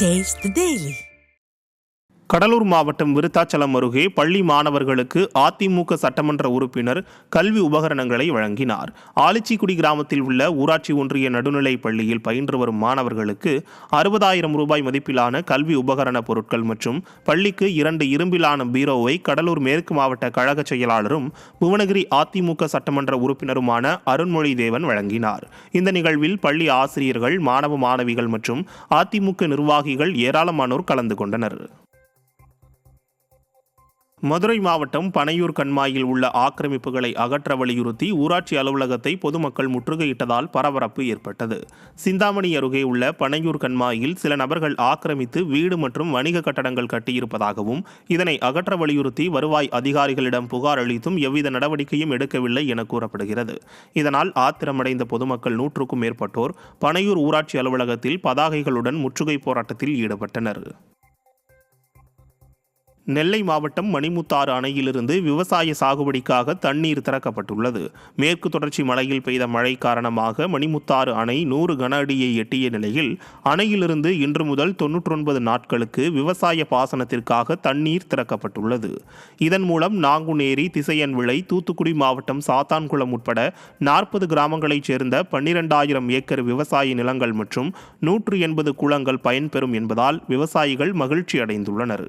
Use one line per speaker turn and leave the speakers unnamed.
Taste the Daily.
Cuddalore மாவட்டம் விருத்தாச்சலம் அருகே பள்ளி மாணவர்களுக்கு அதிமுக சட்டமன்ற உறுப்பினர் கல்வி உபகரணங்களை வழங்கினார். ஆலிச்சிக்குடி கிராமத்தில் உள்ள ஊராட்சி ஒன்றிய நடுநிலைப் பள்ளியில் பயின்று வரும் மாணவர்களுக்கு 60,000 ரூபாய் மதிப்பிலான கல்வி உபகரண பொருட்கள் மற்றும் பள்ளிக்கு 2 இரும்பிலான பீரோவை கடலூர் மேற்கு மாவட்ட கழக செயலாளரும் புவனகிரி அதிமுக சட்டமன்ற உறுப்பினருமான அருண்மொழி தேவன் வழங்கினார். இந்த நிகழ்வில் பள்ளி ஆசிரியர்கள், மாணவ மாணவிகள் மற்றும் அதிமுக நிர்வாகிகள் ஏராளமானோர் கலந்து கொண்டனர். மதுரை மாவட்டம் பனையூர் கண்மாயில் உள்ள ஆக்கிரமிப்புகளை அகற்ற வலியுறுத்தி ஊராட்சி அலுவலகத்தை பொதுமக்கள் முற்றுகையிட்டதால் பரபரப்பு ஏற்பட்டது. சிந்தாமணி அருகே உள்ள பனையூர் கண்மாயில் சில நபர்கள் ஆக்கிரமித்து வீடு மற்றும் வணிக கட்டடங்கள் கட்டியிருப்பதாகவும் இதனை அகற்ற வலியுறுத்தி வருவாய் அதிகாரிகளிடம் புகார் அளித்தும் எவ்வித நடவடிக்கையும் எடுக்கவில்லை என கூறப்படுகிறது. இதனால் ஆத்திரமடைந்த பொதுமக்கள் 100க்கும் மேற்பட்டோர் பனையூர் ஊராட்சி அலுவலகத்தில் பதாகைகளுடன் முற்றுகை போராட்டத்தில் ஈடுபட்டனர். நெல்லை மாவட்டம் மணிமுத்தாறு அணையிலிருந்து விவசாய சாகுபடிக்காக தண்ணீர் திறக்கப்பட்டுள்ளது. மேற்கு தொடர்ச்சி மலையில் பெய்த மழை காரணமாக மணிமுத்தாறு அணை 100 கன அடியை எட்டிய நிலையில் அணையிலிருந்து இன்று முதல் 99 நாட்களுக்கு விவசாய பாசனத்திற்காக தண்ணீர் திறக்கப்பட்டுள்ளது. இதன் மூலம் நாங்குநேரி, திசையன்விளை, தூத்துக்குடி மாவட்டம் சாத்தான்குளம் உட்பட 40 கிராமங்களைச் சேர்ந்த 12,000 ஏக்கர் விவசாய நிலங்கள் மற்றும் 180 குளங்கள் பயன்பெறும் என்பதால் விவசாயிகள் மகிழ்ச்சி அடைந்துள்ளனர்.